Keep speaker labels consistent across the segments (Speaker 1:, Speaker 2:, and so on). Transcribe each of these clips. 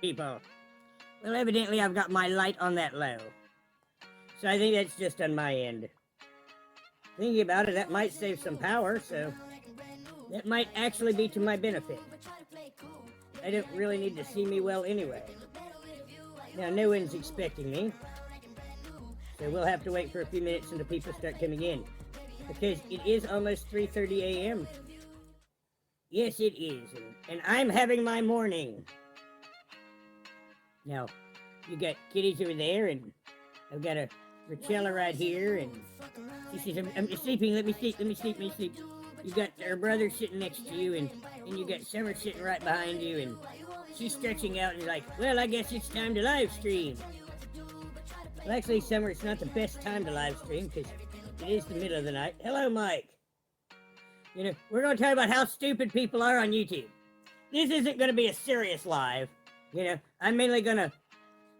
Speaker 1: People. Well, evidently I've got my light on that low. So I think that's just on my end. Thinking about it, that might save some power, so that might actually be to my benefit. I don't really need to see me well anyway. Now, no one's expecting me, so we'll have to wait for a few minutes until people start coming in, because it is almost 3:30 a.m. Yes, it is, and I'm having my morning. Now, you got kitties over there, and I've got a Řœģįñą right here, and she says, I'm sleeping, let me sleep. You got her brother sitting next to you, and you got Summer sitting right behind you, and she's stretching out and like, well, I guess it's time to live stream. Well, actually, Summer, it's not the best time to live stream, because it is the middle of the night. Hello, Mike. You know, we're going to talk about how stupid people are on YouTube. This isn't going to be a serious live. You know, I'm mainly going to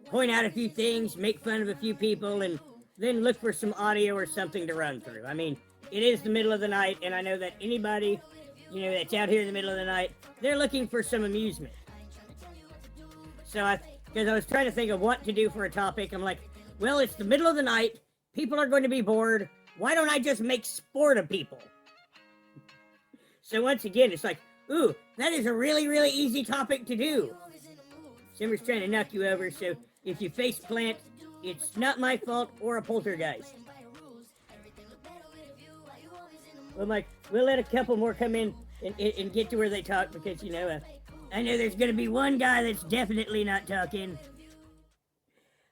Speaker 1: point out a few things, make fun of a few people, and then look for some audio or something to run through. I mean, it is the middle of the night, and I know that anybody, you know, that's out here in the middle of the night, they're looking for some amusement. So because I was trying to think of what to do for a topic, I'm like, well, it's the middle of the night, people are going to be bored, why don't I just make sport of people? So once again, it's like, ooh, that is a really, really easy topic to do. Summer's trying to knock you over, so if you face plant, it's not my fault or a poltergeist. Well, Mike, we'll let a couple more come in and get to where they talk, because, you know, I know there's going to be one guy that's definitely not talking.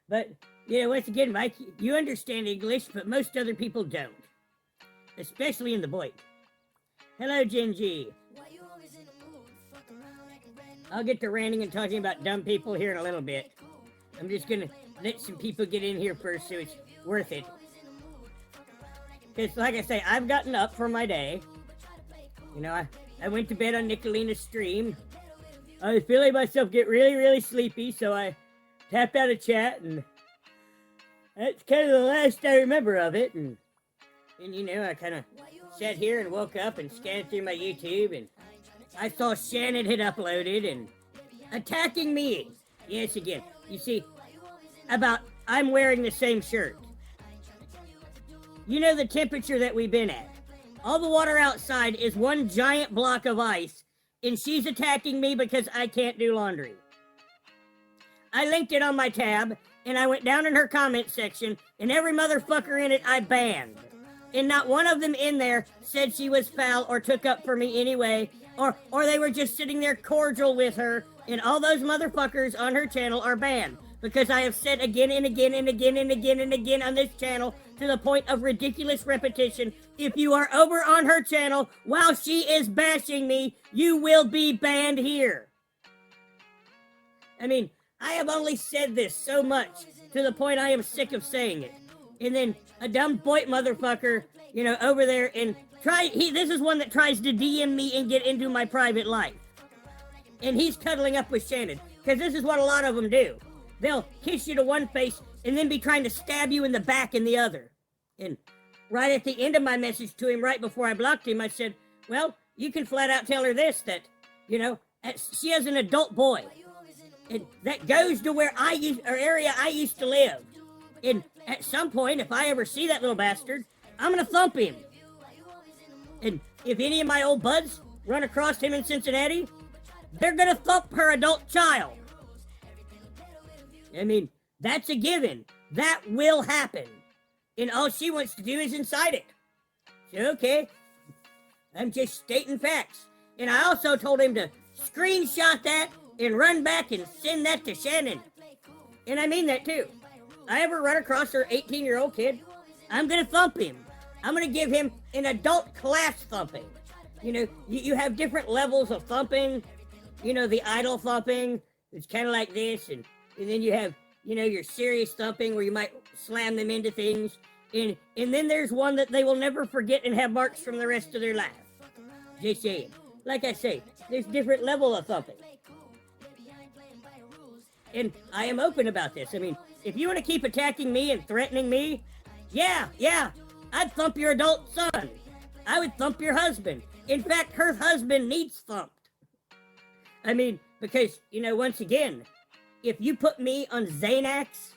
Speaker 1: But, you know, once again, Mike, you understand English, but most other people don't. Especially in the Void. Hello, Genji. I'll get to ranting and talking about dumb people here in a little bit. I'm just gonna let some people get in here first so it's worth it. Because, like I say, I've gotten up for my day. You know, I went to bed on Nicolina's stream. I was feeling myself get really, really sleepy, so I tapped out a chat, and that's kind of the last I remember of it. And you know, I kind of sat here and woke up and scanned through my YouTube, and I saw Shannon had uploaded and attacking me. Yes, again. You see, I'm wearing the same shirt. You know the temperature that we've been at. All the water outside is one giant block of ice, and she's attacking me because I can't do laundry. I linked it on my tab, and I went down in her comment section, and every motherfucker in it I banned. And not one of them in there said she was foul or took up for me anyway, or they were just sitting there cordial with her, and all those motherfuckers on her channel are banned. Because I have said again and again and again and again and again on this channel, to the point of ridiculous repetition, if you are over on her channel while she is bashing me, you will be banned here. I mean, I have only said this so much, to the point I am sick of saying it. And then a dumb boy motherfucker, you know, over there and this is one that tries to DM me and get into my private life. And he's cuddling up with Shannon, because this is what a lot of them do. They'll kiss you to one face and then be trying to stab you in the back in the other. And right at the end of my message to him, right before I blocked him, I said, well, you can flat out tell her this, that, you know, she has an adult boy. And that goes to where area I used to live. And at some point, if I ever see that little bastard, I'm going to thump him. And if any of my old buds run across him in Cincinnati, they're going to thump her adult child. I mean, that's a given. That will happen. And all she wants to do is incite it. So, okay. I'm just stating facts. And I also told him to screenshot that and run back and send that to Shannon. And I mean that too. I ever run across her 18-year-old kid, I'm going to thump him. I'm going to give him an adult class thumping. You know, you have different levels of thumping. You know, the idle thumping, it's kind of like this. And then you have, you know, your serious thumping where you might slam them into things. And then there's one that they will never forget and have marks from the rest of their life. Just saying. Like I say, there's different level of thumping. And I am open about this. I mean, if you want to keep attacking me and threatening me, yeah, I'd thump your adult son. I would thump your husband. In fact, her husband needs thumped. I mean, because, once again, if you put me on Xanax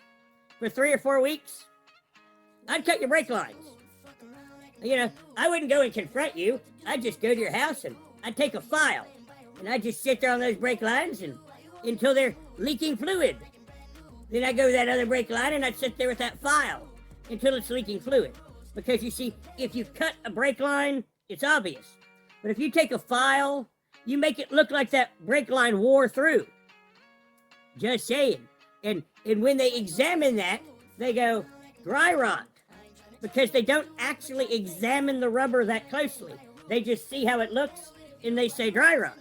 Speaker 1: for 3 or 4 weeks, I'd cut your brake lines. I wouldn't go and confront you. I'd just go to your house and I'd take a file. And I'd just sit there on those brake lines until they're leaking fluid. Then I'd go to that other brake line and I'd sit there with that file until it's leaking fluid. Because you see, if you cut a brake line, it's obvious. But if you take a file, you make it look like that brake line wore through. Just saying. And when they examine that, they go, dry rot. Because they don't actually examine the rubber that closely. They just see how it looks, and they say dry rot.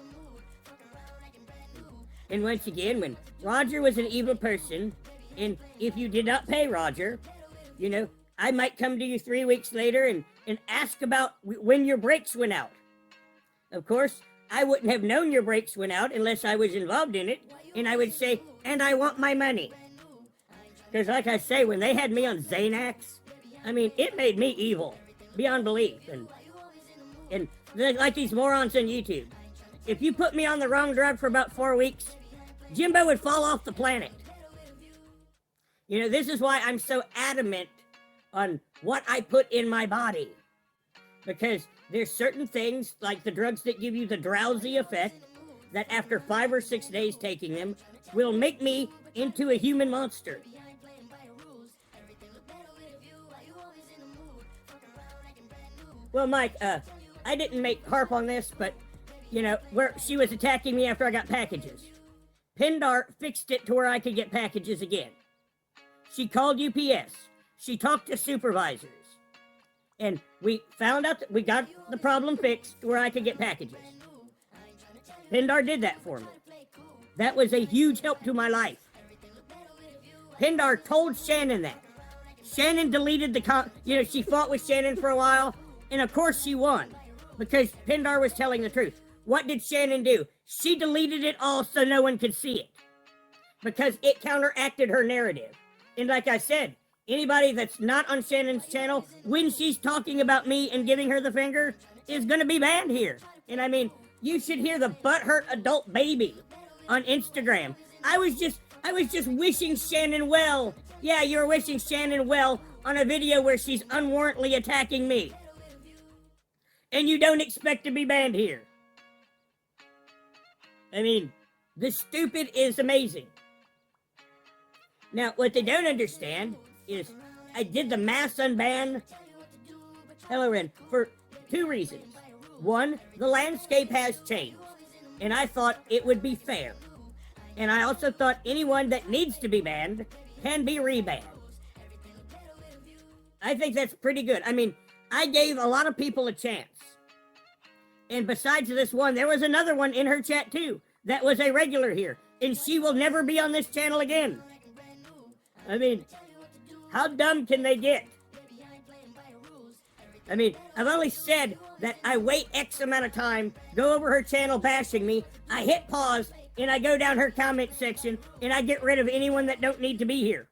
Speaker 1: And once again, when Roger was an evil person, and if you did not pay Roger, I might come to you 3 weeks later and ask about when your brakes went out. Of course, I wouldn't have known your brakes went out unless I was involved in it, and I would say, and I want my money. Because like I say, when they had me on Xanax, I mean, it made me evil, beyond belief. And like these morons on YouTube, if you put me on the wrong drug for about 4 weeks, Jimbo would fall off the planet. This is why I'm so adamant on what I put in my body. Because there's certain things, like the drugs that give you the drowsy effect, that after 5 or 6 days taking them, will make me into a human monster. Well, Mike, I didn't harp on this, but, where she was attacking me after I got packages. Pindar fixed it to where I could get packages again. She called UPS. She talked to supervisors. And we found out that we got the problem fixed to where I could get packages. Pindar did that for me. That was a huge help to my life. Pindar told Shannon that. Shannon deleted she fought with Shannon for a while, and of course she won, because Pindar was telling the truth. What did Shannon do? She deleted it all so no one could see it, because it counteracted her narrative. And like I said, anybody that's not on Shannon's channel, when she's talking about me and giving her the finger, is going to be banned here. And I mean, you should hear the butthurt adult baby on Instagram. I was just wishing Shannon well. Yeah, you were wishing Shannon well on a video where she's unwarrantedly attacking me. And you don't expect to be banned here. I mean, the stupid is amazing. Now, what they don't understand is I did the mass unban Hello Ren for 2 reasons. One, the landscape has changed, and I thought it would be fair. And I also thought anyone that needs to be banned can be rebanned. I think that's pretty good. I mean, I gave a lot of people a chance. And besides this one, there was another one in her chat too that was a regular here, and she will never be on this channel again. I mean, how dumb can they get? I mean, I've only said that I wait X amount of time, go over her channel bashing me, I hit pause, and I go down her comment section, and I get rid of anyone that don't need to be here.